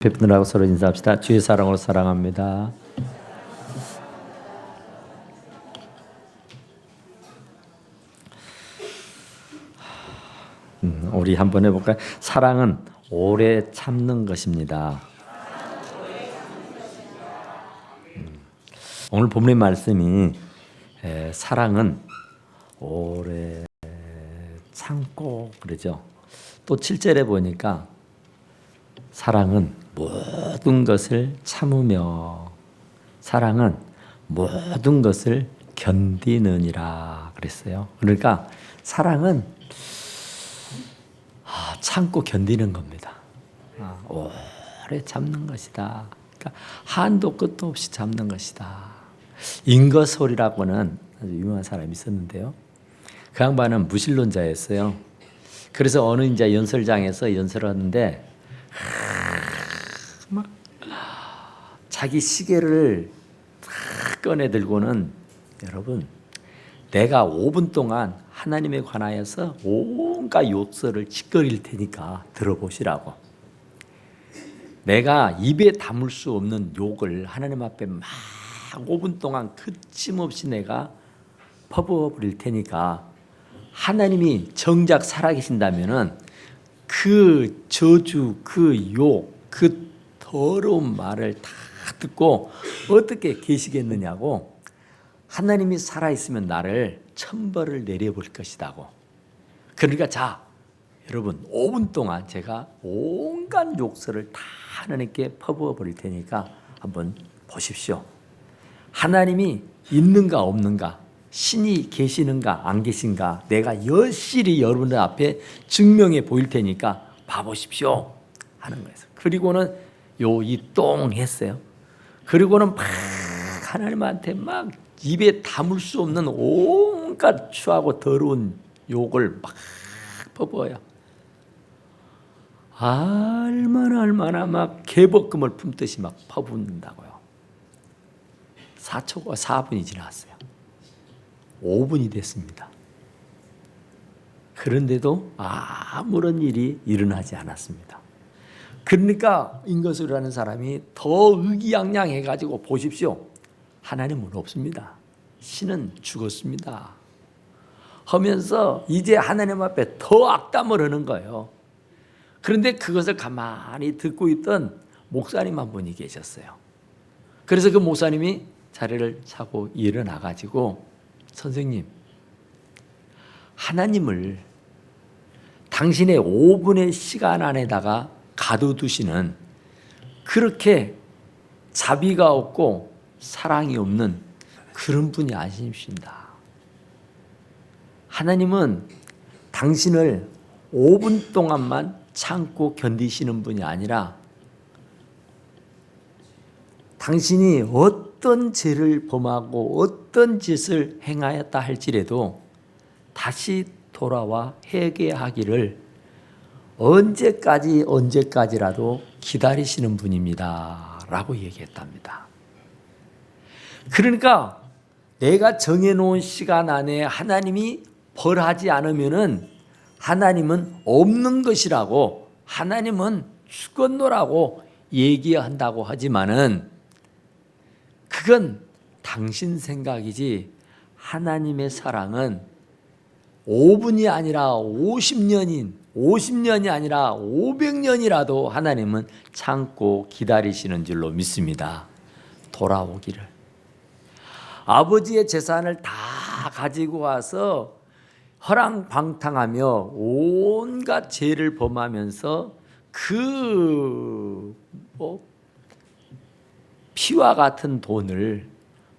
베푸느라고 서로 인사합시다. 주의 사랑으로 사랑합니다. 우리 한번 해볼까요? 사랑은 오래 참는 것입니다. 오늘 본문의 말씀이 사랑은 오래 참고 그러죠. 또 7절에 보니까 사랑은 모든 것을 참으며 사랑은 모든 것을 견디느니라 그랬어요. 그러니까 사랑은 참고 견디는 겁니다. 오래 참는 것이다. 그러니까 한도 끝도 없이 참는 것이다. 잉거솔이라고는 아주 유명한 사람이 있었는데요. 그 양반은 무신론자였어요. 그래서 어느 이제 연설장에서 연설을 하는데 막 자기 시계를 꺼내 들고는 여러분 내가 5분 동안 하나님에 관하여서 온갖 욕설을 짓거릴 테니까 들어보시라고. 내가 입에 담을 수 없는 욕을 하나님 앞에 막 5분 동안 그침없이 내가 퍼부어버릴 테니까 하나님이 정작 살아계신다면은 그 저주, 그 욕, 그 더러운 말을 다 듣고 어떻게 계시겠느냐고. 하나님이 살아있으면 나를 천벌을 내려볼 것이다고. 그러니까 자 여러분 5분 동안 제가 온갖 욕설을 다 하나님께 퍼부어 버릴 테니까 한번 보십시오. 하나님이 있는가 없는가, 신이 계시는가 안 계신가 내가 여실히 여러분들 앞에 증명해 보일 테니까 봐보십시오 하는 거예요. 그리고는 똥 했어요. 그리고는 막 하나님한테 막 입에 담을 수 없는 온갖 추하고 더러운 욕을 막 퍼부어요. 얼마나 막 개복금을 품듯이 막 퍼붓는다고요. 4분이 지났어요. 5분이 됐습니다. 그런데도 아무런 일이 일어나지 않았습니다. 그러니까 잉거솔이라는 사람이 더 의기양양해가지고 보십시오. 하나님은 없습니다. 신은 죽었습니다. 하면서 이제 하나님 앞에 더 악담을 하는 거예요. 그런데 그것을 가만히 듣고 있던 목사님 한 분이 계셨어요. 그래서 그 목사님이 자리를 차고 일어나가지고 선생님, 하나님을 당신의 5분의 시간 안에다가 가둬두시는 그렇게 자비가 없고 사랑이 없는 그런 분이 아니십니다. 하나님은 당신을 5분 동안만 참고 견디시는 분이 아니라 당신이 어떤 죄를 범하고 어떤 짓을 행하였다 할지라도 다시 돌아와 회개하기를 언제까지라도 기다리시는 분입니다 라고 얘기했답니다. 그러니까 내가 정해놓은 시간 안에 하나님이 벌하지 않으면은 하나님은 없는 것이라고, 하나님은 죽었노라고 얘기한다고 하지만은 그건 당신 생각이지 하나님의 사랑은 5분이 아니라 50년이 아니라 500년이라도 하나님은 참고 기다리시는 줄로 믿습니다. 돌아오기를. 아버지의 재산을 다 가지고 와서 허랑방탕하며 온갖 죄를 범하면서 피와 같은 돈을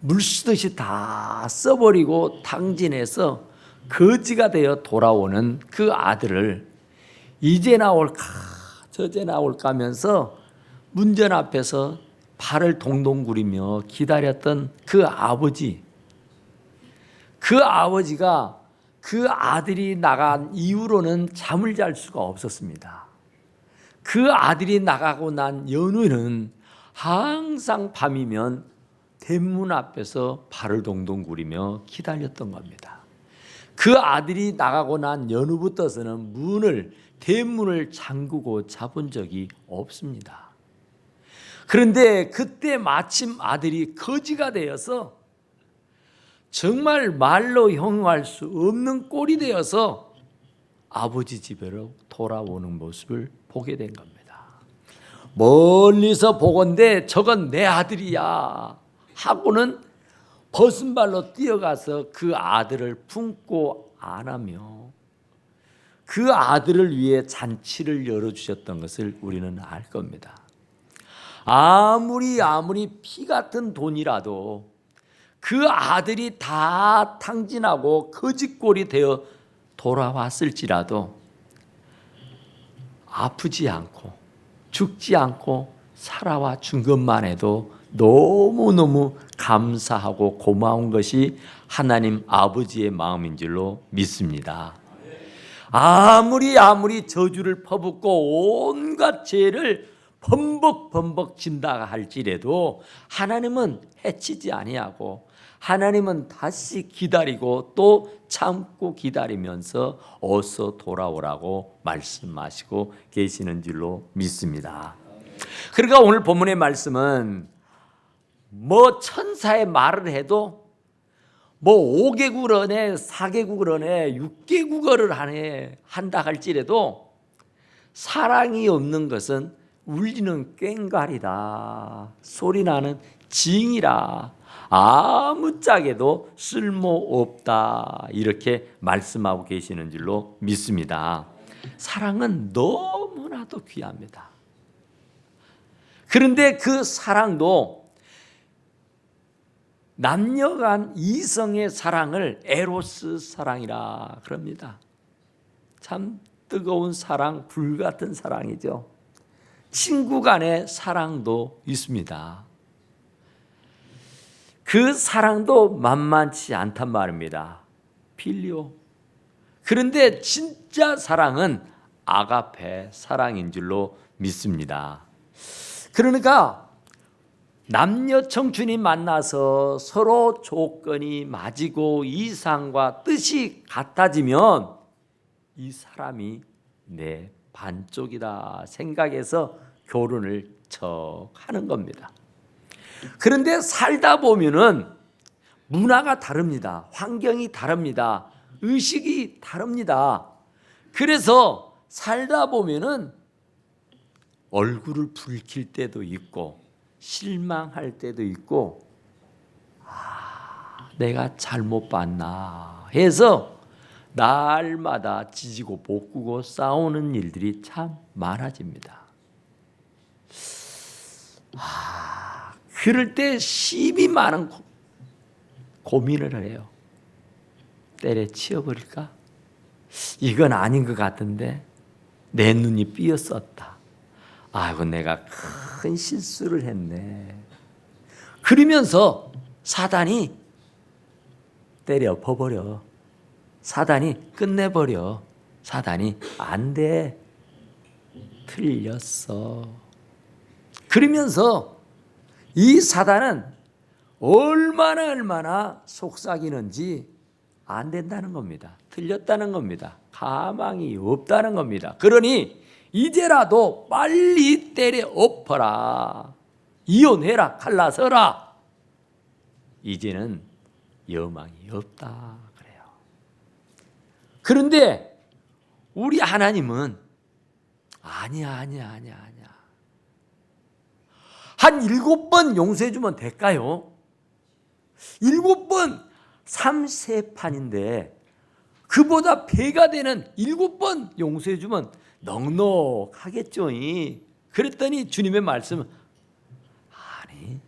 물쓰듯이 다 써버리고 탕진해서 거지가 되어 돌아오는 그 아들을 이제 나올까 저제 나올까 하면서 문전 앞에서 발을 동동 구리며 기다렸던 그 아버지가 그 아들이 나간 이후로는 잠을 잘 수가 없었습니다. 그 아들이 나가고 난 연후에는 항상 밤이면 대문 앞에서 발을 동동 구리며 기다렸던 겁니다. 그 아들이 나가고 난 연후부터서는 대문을 잠그고 자본 적이 없습니다. 그런데 그때 마침 아들이 거지가 되어서 정말 말로 형용할 수 없는 꼴이 되어서 아버지 집으로 돌아오는 모습을 보게 된 겁니다. 멀리서 보건대 저건 내 아들이야 하고는 벗은 발로 뛰어가서 그 아들을 품고 안으며 그 아들을 위해 잔치를 열어주셨던 것을 우리는 알 겁니다. 아무리 피 같은 돈이라도 그 아들이 다 탕진하고 거지꼴이 되어 돌아왔을지라도 아프지 않고 죽지 않고 살아와 준 것만 해도 너무너무 감사하고 고마운 것이 하나님 아버지의 마음인 줄로 믿습니다. 아무리 저주를 퍼붓고 온갖 죄를 범벅 진다 할지라도 하나님은 해치지 아니하고 하나님은 다시 기다리고 또 참고 기다리면서 어서 돌아오라고 말씀하시고 계시는 줄로 믿습니다. 그러니까 오늘 본문의 말씀은 천사의 말을 해도 5개국어네 4개국어네 6개국어를 한다 할지라도 사랑이 없는 것은 울리는 꽹과리다, 소리나는 징이라, 아무짝에도 쓸모없다, 이렇게 말씀하고 계시는 줄로 믿습니다. 사랑은 너무나도 귀합니다. 그런데 그 사랑도 남녀간 이성의 사랑을 에로스 사랑이라 그럽니다. 참 뜨거운 사랑, 불같은 사랑이죠. 친구 간의 사랑도 있습니다. 그 사랑도 만만치 않단 말입니다. 필리오. 그런데 진짜 사랑은 아가페 사랑인 줄로 믿습니다. 그러니까 남녀 청춘이 만나서 서로 조건이 맞이고 이상과 뜻이 같아지면 이 사람이 내 반쪽이다 생각해서 결혼을 척 하는 겁니다. 그런데 살다 보면은 문화가 다릅니다. 환경이 다릅니다. 의식이 다릅니다. 그래서 살다 보면은 얼굴을 붉힐 때도 있고 실망할 때도 있고 내가 잘못 봤나 해서 날마다 지지고 볶고 싸우는 일들이 참 많아집니다. 그럴 때 심히 많은 고민을 해요. 때려치워버릴까? 이건 아닌 것 같은데 내 눈이 삐었었다. 아이고 내가 큰 실수를 했네. 그러면서 사단이 때려 엎어버려. 사단이 끝내버려. 사단이 안 돼. 틀렸어. 그러면서 이 사단은 얼마나 속삭이는지 안 된다는 겁니다. 틀렸다는 겁니다. 가망이 없다는 겁니다. 그러니 이제라도 빨리 때려 엎어라. 이혼해라. 갈라서라. 이제는 여망이 없다 그래요. 그런데 우리 하나님은 아니야. 한 7번 용서해 주면 될까요? 7번 3세판인데 그보다 배가 되는 7번 용서해 주면 넉넉하겠죠. 그랬더니 주님의 말씀은 아니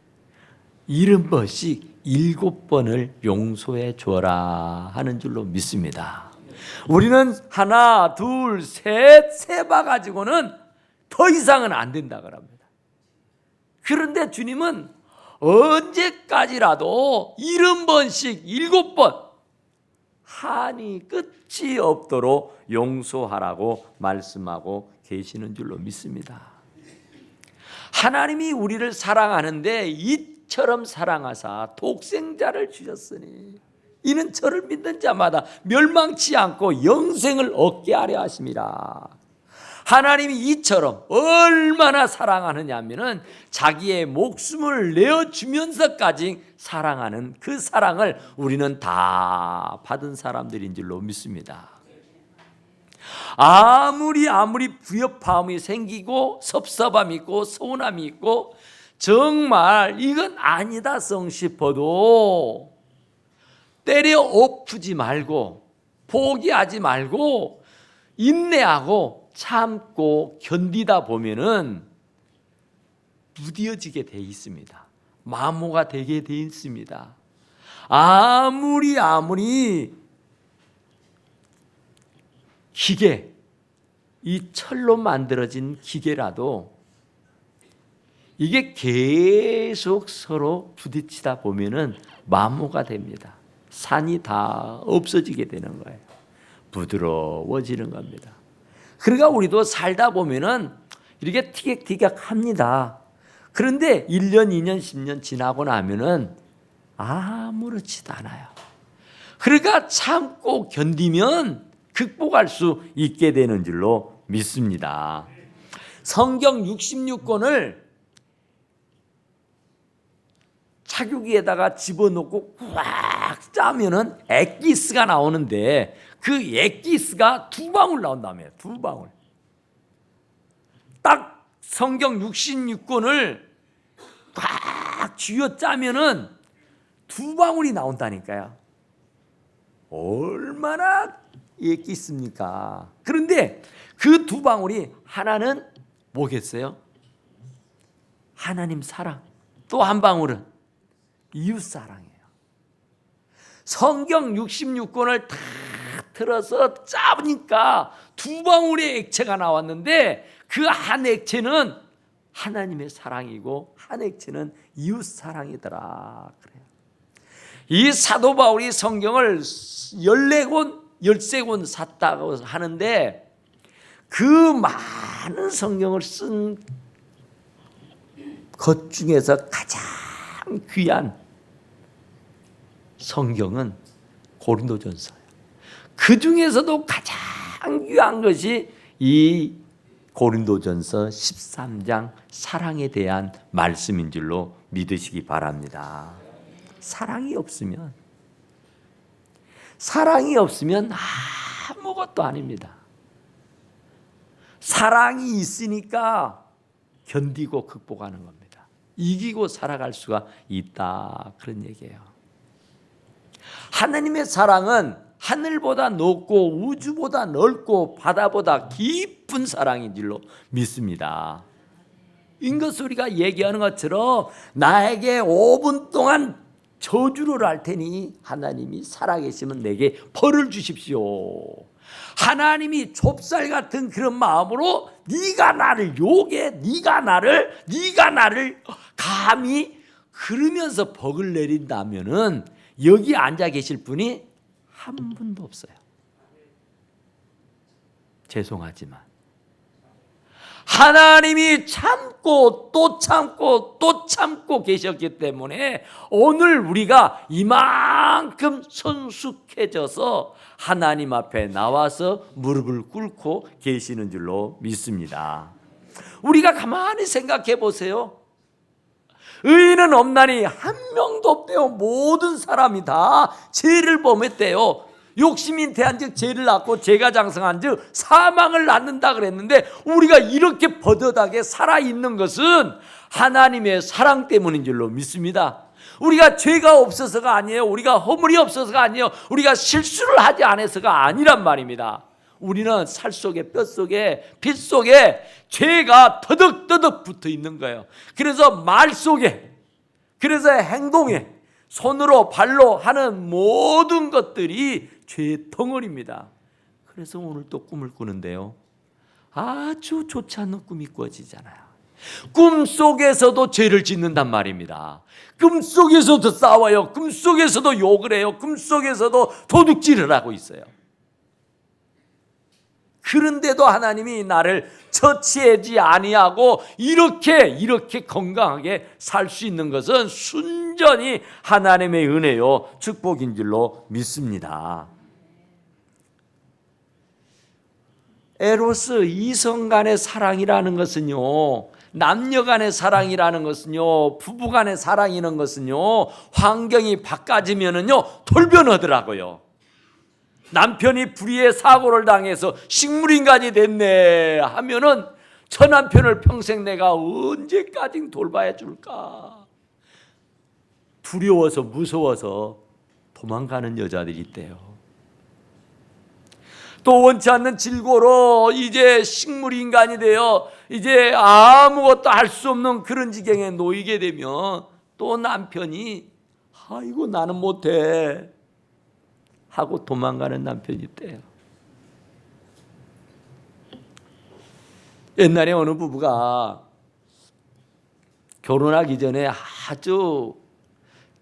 70번씩 7번을 용서해 주어라 하는 줄로 믿습니다. 우리는 하나 둘 셋 세 봐 가지고는 더 이상은 안 된다 그럽니다. 그런데 주님은 언제까지라도 70번씩 7번 한이 끝이 없도록 용서하라고 말씀하고 계시는 줄로 믿습니다. 하나님이 우리를 사랑하는데 이처럼 사랑하사 독생자를 주셨으니 이는 저를 믿는 자마다 멸망치 않고 영생을 얻게 하려 하심이라. 하나님이 이처럼 얼마나 사랑하느냐 하면은 자기의 목숨을 내어주면서까지 사랑하는 그 사랑을 우리는 다 받은 사람들인 줄로 믿습니다. 아무리 부협함이 생기고 섭섭함이 있고 서운함이 있고 정말 이건 아니다 싶어도 때려 엎지 말고 포기하지 말고 인내하고 참고 견디다 보면은 무뎌지게 돼 있습니다. 마모가 되게 돼 있습니다. 아무리 기계, 이 철로 만들어진 기계라도 이게 계속 서로 부딪히다 보면은 마모가 됩니다. 산이 다 없어지게 되는 거예요. 부드러워지는 겁니다. 그러니까 우리도 살다 보면은 이렇게 티격태격합니다. 그런데 1년, 2년, 10년 지나고 나면은 아무렇지도 않아요. 그러니까 참고 견디면 극복할 수 있게 되는 줄로 믿습니다. 성경 66권을 차교기에다가 집어넣고 꽉 짜면은 엑기스가 나오는데 그 엑기스가 2방울 나온다며요. 2방울. 딱 성경 66권을 꽉 쥐어 짜면은 2방울이 나온다니까요. 얼마나 엑기스입니까? 그런데 그 2방울이 하나는 뭐겠어요? 하나님 사랑. 또 한 방울은 이웃사랑이에요. 성경 66권을 다 틀어서 짜니까 2방울의 액체가 나왔는데 그 한 액체는 하나님의 사랑이고 한 액체는 이웃사랑이더라 그래요. 이 사도 바울이 성경을 14권, 13권 샀다고 하는데 그 많은 성경을 쓴 것 중에서 가장 귀한 성경은 고린도전서예요. 그 중에서도 가장 귀한 것이 이 고린도전서 13장 사랑에 대한 말씀인 줄로 믿으시기 바랍니다. 사랑이 없으면 아무것도 아닙니다. 사랑이 있으니까 견디고 극복하는 겁니다. 이기고 살아갈 수가 있다 그런 얘기예요. 하나님의 사랑은 하늘보다 높고 우주보다 넓고 바다보다 깊은 사랑인 줄로 믿습니다. 이것 우리가 얘기하는 것처럼 나에게 5분 동안 저주를 할 테니 하나님이 살아계시면 내게 벌을 주십시오. 하나님이 좁쌀 같은 그런 마음으로 네가 나를 욕해, 네가 나를 감히 그러면서 벌을 내린다면은 여기 앉아 계실 분이 한 분도 없어요. 죄송하지만 하나님이 참고 또 참고 또 참고 계셨기 때문에 오늘 우리가 이만큼 성숙해져서 하나님 앞에 나와서 무릎을 꿇고 계시는 줄로 믿습니다. 우리가 가만히 생각해 보세요. 의인은 없나니 한 명도 없대요. 모든 사람이 다 죄를 범했대요. 욕심이 대한즉 죄를 낳고 죄가 장성한즉 사망을 낳는다 그랬는데 우리가 이렇게 버젓하게 살아있는 것은 하나님의 사랑 때문인 줄로 믿습니다. 우리가 죄가 없어서가 아니에요. 우리가 허물이 없어서가 아니에요. 우리가 실수를 하지 않아서가 아니란 말입니다. 우리는 살 속에 뼈 속에 피 속에 죄가 터득터득 붙어 있는 거예요. 그래서 말 속에, 그래서 행동에, 손으로 발로 하는 모든 것들이 죄의 덩어리입니다. 그래서 오늘 또 꿈을 꾸는데요, 아주 좋지 않는 꿈이 꾸어지잖아요. 꿈속에서도 죄를 짓는단 말입니다. 꿈속에서도 싸워요. 꿈속에서도 욕을 해요. 꿈속에서도 도둑질을 하고 있어요. 그런데도 하나님이 나를 처치하지 아니하고 이렇게 건강하게 살 수 있는 것은 순전히 하나님의 은혜요 축복인 줄로 믿습니다. 에로스 이성 간의 사랑이라는 것은요, 남녀 간의 사랑이라는 것은요, 부부 간의 사랑이라는 것은요, 환경이 바꿔지면은요 돌변하더라고요. 남편이 불의의 사고를 당해서 식물인간이 됐네 하면은 저 남편을 평생 내가 언제까지 돌봐야 줄까? 두려워서 무서워서 도망가는 여자들이 있대요. 또 원치 않는 질고로 이제 식물인간이 되어 이제 아무것도 할 수 없는 그런 지경에 놓이게 되면 또 남편이 아이고 나는 못해 하고 도망가는 남편이 있대요. 옛날에 어느 부부가 결혼하기 전에 아주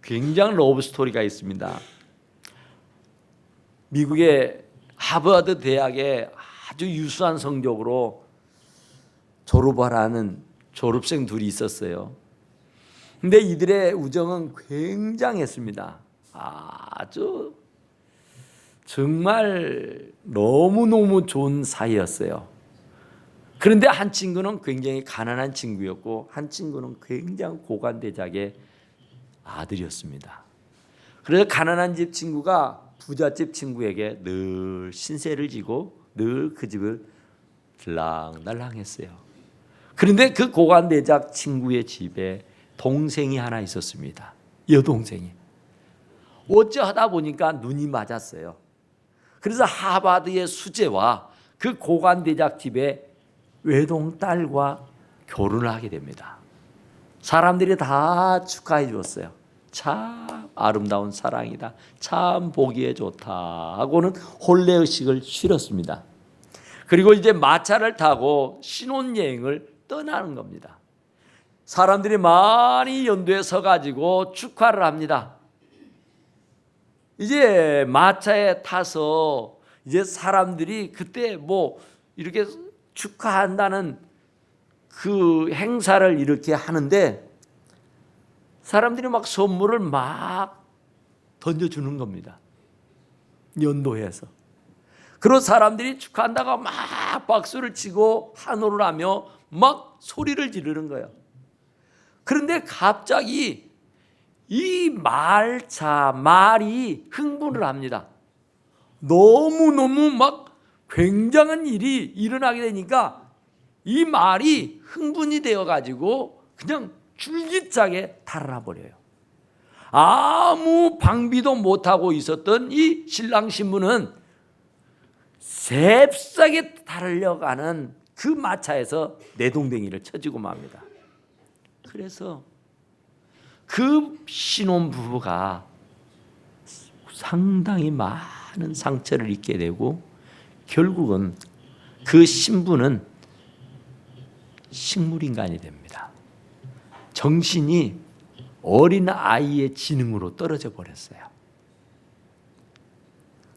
굉장한 러브 스토리가 있습니다. 미국의 하버드 대학에 아주 유수한 성적으로 졸업하라는 졸업생 둘이 있었어요. 근데 이들의 우정은 굉장했습니다. 아주 정말 너무너무 좋은 사이였어요. 그런데 한 친구는 굉장히 가난한 친구였고 한 친구는 굉장히 고관대작의 아들이었습니다. 그래서 가난한 집 친구가 부잣집 친구에게 늘 신세를 지고 늘 그 집을 들락날락했어요. 그런데 그 고관대작 친구의 집에 동생이 하나 있었습니다. 여동생이. 어찌하다 보니까 눈이 맞았어요. 그래서 하버드의 수재와 그 고관대작 집의 외동딸과 결혼을 하게 됩니다. 사람들이 다 축하해 주었어요. 참 아름다운 사랑이다. 참 보기에 좋다 하고는 혼례의식을 치렀습니다. 그리고 이제 마차를 타고 신혼여행을 떠나는 겁니다. 사람들이 많이 연도에 서가지고 축하를 합니다. 이제 마차에 타서 이제 사람들이 그때 뭐 이렇게 축하한다는 그 행사를 이렇게 하는데 사람들이 막 선물을 막 던져주는 겁니다. 연도해서. 그런 사람들이 축하한다고 막 박수를 치고 환호를 하며 막 소리를 지르는 거예요. 그런데 갑자기 이 말이 흥분을 합니다. 너무너무 막 굉장한 일이 일어나게 되니까 이 말이 흥분이 되어가지고 그냥 줄기차게 달아나버려요. 아무 방비도 못하고 있었던 이 신랑 신부는 잽싸게 달려가는 그 마차에서 내동댕이를 쳐주고 맙니다. 그래서 그 신혼부부가 상당히 많은 상처를 입게 되고 결국은 그 신부는 식물인간이 됩니다. 정신이 어린 아이의 지능으로 떨어져 버렸어요.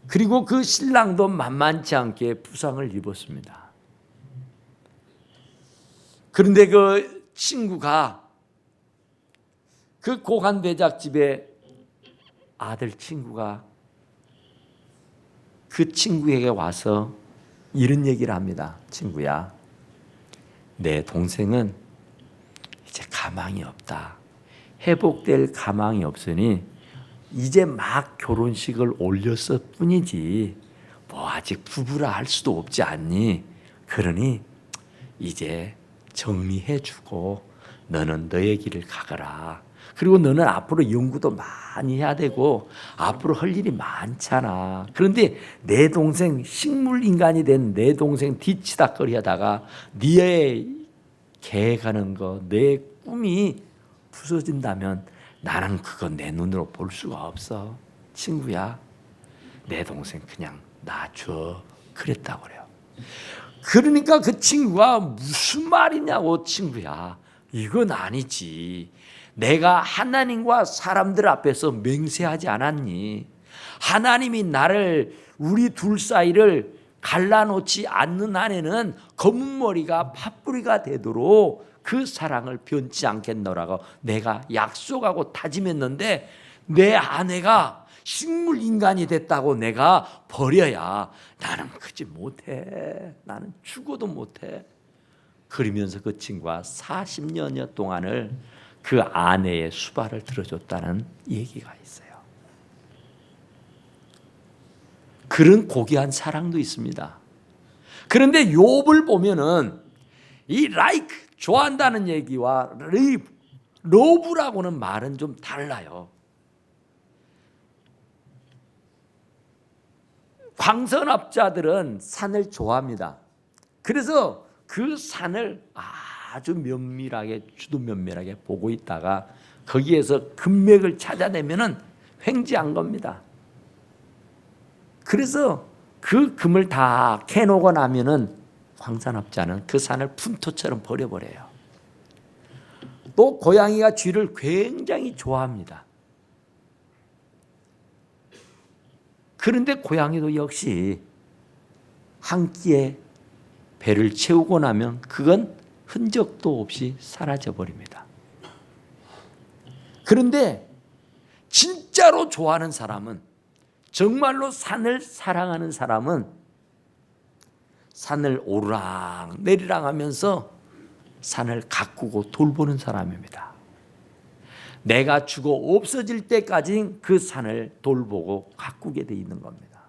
그리고 그 신랑도 만만치 않게 부상을 입었습니다. 그런데 그 친구가 그 고관대작 집의 아들 친구가 그 친구에게 와서 이런 얘기를 합니다. 친구야, 내 동생은 이제 가망이 없다. 회복될 가망이 없으니 이제 막 결혼식을 올렸을 뿐이지 뭐 아직 부부라 할 수도 없지 않니? 그러니 이제 정리해주고 너는 너의 길을 가거라. 그리고 너는 앞으로 연구도 많이 해야 되고 앞으로 할 일이 많잖아. 그런데 내 동생 식물인간이 된 내 동생 뒤치다거리 하다가 네의 계획하는 거, 내 꿈이 부서진다면 나는 그거 내 눈으로 볼 수가 없어. 친구야, 내 동생 그냥 놔줘. 그랬다고 그래요. 그러니까 그 친구가 무슨 말이냐고. 친구야, 이건 아니지. 내가 하나님과 사람들 앞에서 맹세하지 않았니? 하나님이 나를 우리 둘 사이를 갈라놓지 않는 한에는 검은 머리가 팥뿌리가 되도록 그 사랑을 변치 않겠노라고 내가 약속하고 다짐했는데 내 아내가 식물 인간이 됐다고 내가 버려야 나는 크지 못해. 나는 죽어도 못해. 그러면서 그 친구가 40년여 동안을 그 아내의 수발을 들어줬다는 얘기가 있어요. 그런 고귀한 사랑도 있습니다. 그런데 욥을 보면은 이 like 좋아한다는 얘기와 러브라고는 말은 좀 달라요. 광선업자들은 산을 좋아합니다. 그래서 그 산을 아주 면밀하게 주도 면밀하게 보고 있다가 거기에서 금맥을 찾아내면은 횡재한 겁니다. 그래서 그 금을 다 캐놓고 나면은 광산업자는 그 산을 푼토처럼 버려버려요. 또 고양이가 쥐를 굉장히 좋아합니다. 그런데 고양이도 역시 한 끼에 배를 채우고 나면 그건 흔적도 없이 사라져 버립니다. 그런데 진짜로 좋아하는 사람은, 정말로 산을 사랑하는 사람은 산을 오르락 내리락 하면서 산을 가꾸고 돌보는 사람입니다. 내가 죽어 없어질 때까지 그 산을 돌보고 가꾸게 돼 있는 겁니다.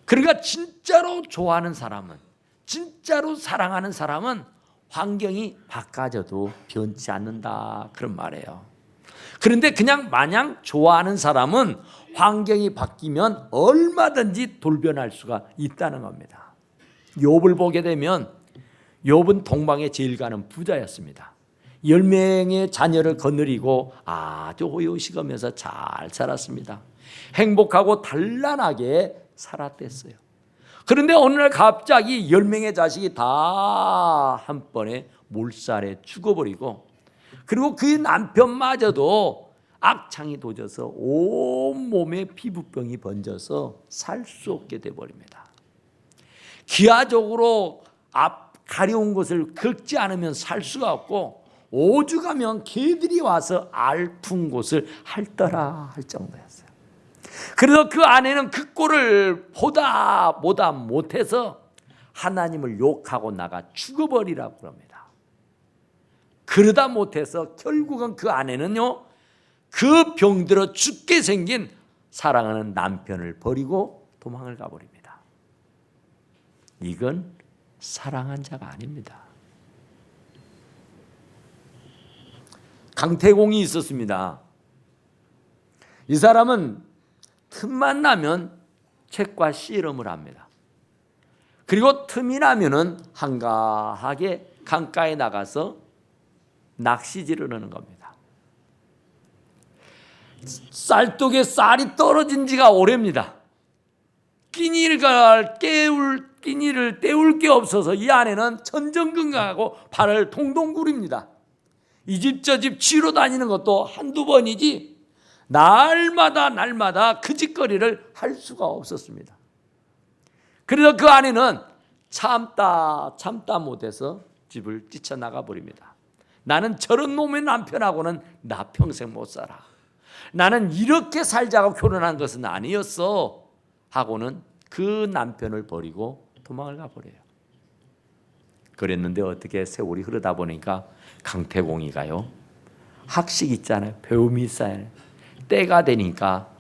그러니까 진짜로 좋아하는 사람은, 진짜로 사랑하는 사람은 환경이 바꿔져도 변치 않는다, 그런 말이에요. 그런데 그냥 마냥 좋아하는 사람은 환경이 바뀌면 얼마든지 돌변할 수가 있다는 겁니다. 욥을 보게 되면 욥은 동방에 제일 가는 부자였습니다. 10명의 자녀를 거느리고 아주 호요식하면서 잘 살았습니다. 행복하고 단란하게 살았댔어요. 그런데 어느 날 갑자기 10명의 자식이 다 한 번에 몰살에 죽어버리고, 그리고 그 남편마저도 악창이 도져서 온몸에 피부병이 번져서 살 수 없게 돼버립니다. 기하적으로 가려운 것을 긁지 않으면 살 수가 없고, 오죽하면 개들이 와서 알픈 곳을 핥더라 할 정도였어요. 그래서 그 아내는 그 꼴을 보다 못해서 하나님을 욕하고 나가 죽어버리라고 합니다. 그러다 못해서 결국은 그 아내는요, 그 병들어 죽게 생긴 사랑하는 남편을 버리고 도망을 가버립니다. 이건 사랑한 자가 아닙니다. 강태공이 있었습니다. 이 사람은 틈만 나면 책과 씨름을 합니다. 그리고 틈이 나면은 한가하게 강가에 나가서 낚시질을 하는 겁니다. 쌀독에 쌀이 떨어진 지가 오래입니다. 끼니를 때울 게 없어서 이 아내는 천정건강하고 발을 동동 구립니다. 이 집 저 집 치러 다니는 것도 한두 번이지 날마다 그 짓거리를 할 수가 없었습니다. 그래서 그 아내는 참다 못해서 집을 뛰쳐나가 버립니다. 나는 저런 놈의 남편하고는 나 평생 못 살아. 나는 이렇게 살자고 결혼한 것은 아니었어 하고는 그 남편을 버리고 도망을 가버려요. 그랬는데 어떻게 세월이 흐르다 보니까 강태공이가요, 학식 있잖아요, 배움이 쌓여요. 때가 되니까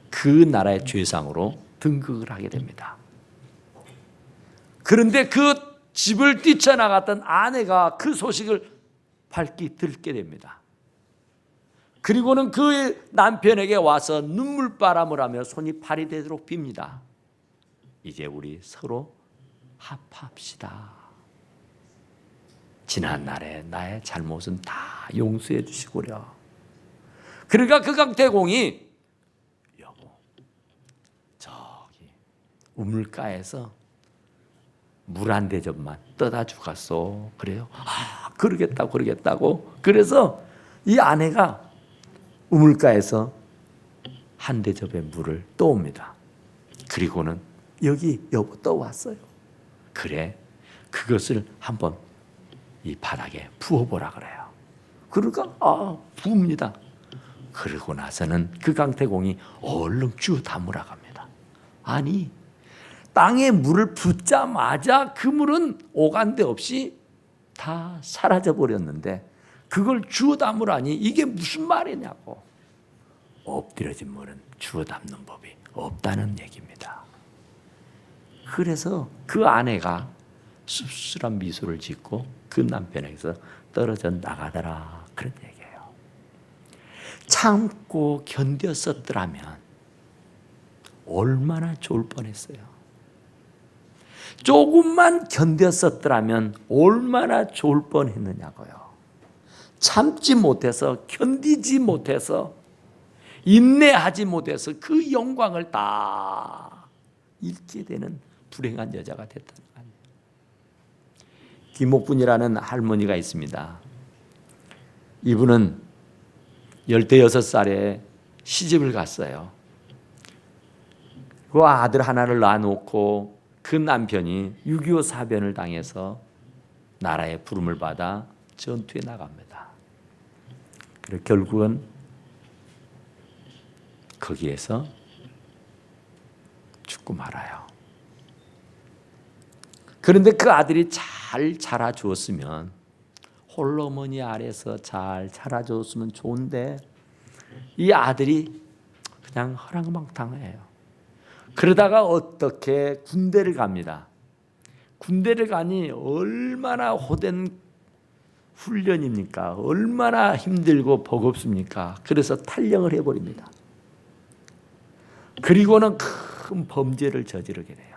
그 나라의 죄상으로 등극을 하게 됩니다. 그런데 그 집을 뛰쳐나갔던 아내가 그 소식을 밝히 듣게 됩니다. 그리고는 그 남편에게 와서 눈물바람을 하며 손이 발이 되도록 빕니다. 이제 우리 서로 합합시다. 지난날에 나의 잘못은 다 용서해 주시고려. 그러니까 그 강태공이, 여보, 저기 우물가에서 물 한 대접만 떠다 주겠소. 그래요? 그러겠다고. 그래서 이 아내가 우물가에서 한 대접의 물을 떠옵니다. 그리고는 여기 여보 떠왔어요. 그래, 그것을 한번 이 바닥에 부어보라 그래요. 그러니까 부읍니다. 그러고 나서는 그 강태공이 얼른 주워 담으라고 합니다. 아니, 땅에 물을 붓자마자 그 물은 오간데 없이 다 사라져 버렸는데 그걸 주워 담으라니 이게 무슨 말이냐고. 엎드려진 물은 주워 담는 법이 없다는 얘기입니다. 그래서 그 아내가 씁쓸한 미소를 짓고 그 남편에게서 떨어져 나가더라, 그런 얘기예요. 참고 견뎠었더라면 얼마나 좋을 뻔했어요. 조금만 견뎠었더라면 얼마나 좋을 뻔했느냐고요. 참지 못해서, 견디지 못해서, 인내하지 못해서 그 영광을 다 잃게 되는 불행한 여자가 됐다는 거 아니에요. 김옥분이라는 할머니가 있습니다. 이분은 16살에 시집을 갔어요. 그 아들 하나를 낳아놓고 그 남편이 6.25 사변을 당해서 나라의 부름을 받아 전투에 나갑니다. 그리고 결국은 거기에서 죽고 말아요. 그런데 그 아들이 잘 자라주었으면, 홀어머니 아래서 잘 자라주었으면 좋은데 이 아들이 그냥 허랑방탕해요. 그러다가 어떻게 군대를 갑니다. 군대를 가니 얼마나 호된 훈련입니까? 얼마나 힘들고 버겁습니까? 그래서 탈영을 해버립니다. 그리고는 큰 범죄를 저지르게 돼요.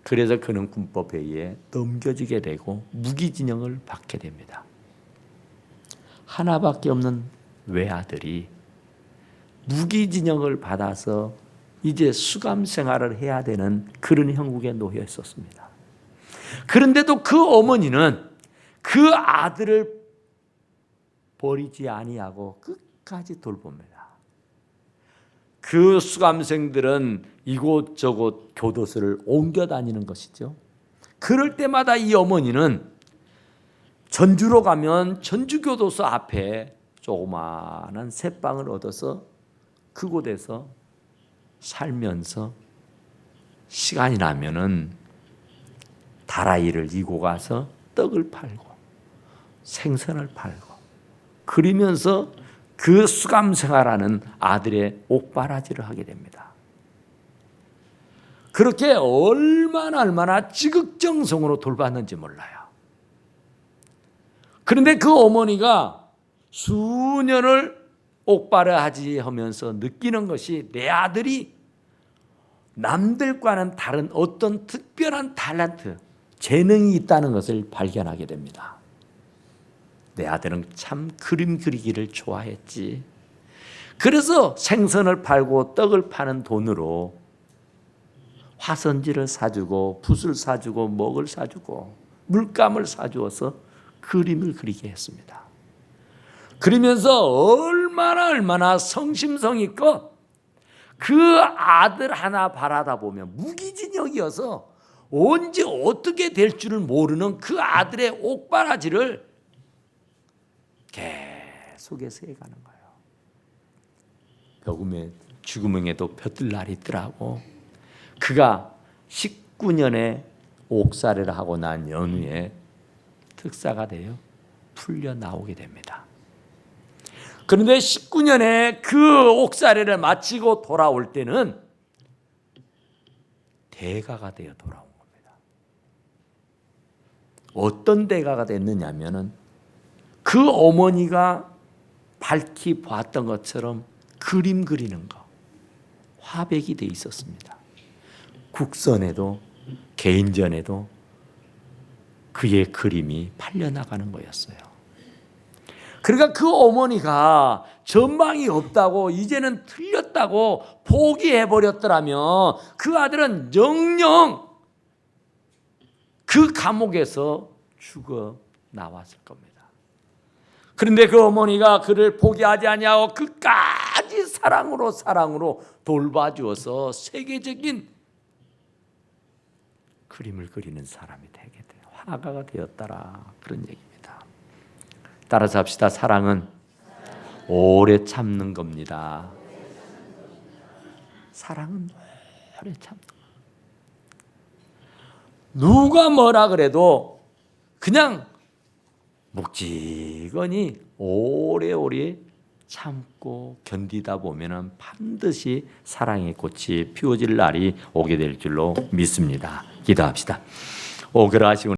그래서 그는 군법회의에 넘겨지게 되고 무기징역을 받게 됩니다. 하나밖에 없는 외아들이 무기징역을 받아서 이제 수감 생활을 해야 되는 그런 형국에 놓여 있었습니다. 그런데도 그 어머니는 그 아들을 버리지 아니하고 끝까지 돌봅니다. 그 수감생들은 이곳저곳 교도소를 옮겨 다니는 것이죠. 그럴 때마다 이 어머니는 전주로 가면 전주교도소 앞에 조그마한 새방을 얻어서 그곳에서 살면서 시간이 나면은 다라이를 이고 가서 떡을 팔고 생선을 팔고 그러면서 그 수감 생활하는 아들의 옥바라지를 하게 됩니다. 그렇게 얼마나 지극정성으로 돌봤는지 몰라요. 그런데 그 어머니가 수년을 옥바라지 하면서 느끼는 것이 내 아들이 남들과는 다른 어떤 특별한 탤런트, 재능이 있다는 것을 발견하게 됩니다. 내 아들은 참 그림 그리기를 좋아했지. 그래서 생선을 팔고 떡을 파는 돈으로 화선지를 사주고 붓을 사주고 먹을 사주고 물감을 사주어서 그림을 그리게 했습니다. 그러면서 얼마나 성심성의껏 그 아들 하나 바라다 보면 무기징역이어서 언제 어떻게 될 줄을 모르는 그 아들의 옥바라지를 계속해서 해가는 거예요. 죽음에도 볕들 날이 있더라고. 그가 19년에 옥살이를 하고 난 연후에 특사가 되어 풀려 나오게 됩니다. 그런데 19년에 그 옥살이를 마치고 돌아올 때는 대가가 되어 돌아온 겁니다. 어떤 대가가 됐느냐면은 그 어머니가 밝히 봤던 것처럼 그림 그리는 거, 화백이 돼 있었습니다. 국선에도 개인전에도 그의 그림이 팔려나가는 거였어요. 그러니까 그 어머니가 전망이 없다고 이제는 틀렸다고 포기해버렸더라면 그 아들은 영영 그 감옥에서 죽어 나왔을 겁니다. 그런데 그 어머니가 그를 포기하지 아니하고 끝까지 사랑으로 돌봐주어서 세계적인 그림을 그리는 사람이 되게 돼요. 화가가 되었더라, 그런 얘기입니다. 따라서 합시다. 사랑은 오래 참는 겁니다. 사랑은 오래 참는 거예요. 누가 뭐라 그래도 그냥 묵직하니 오래오래 참고 견디다 보면은 반드시 사랑의 꽃이 피워질 날이 오게 될 줄로 믿습니다. 기도합시다. 오그라시고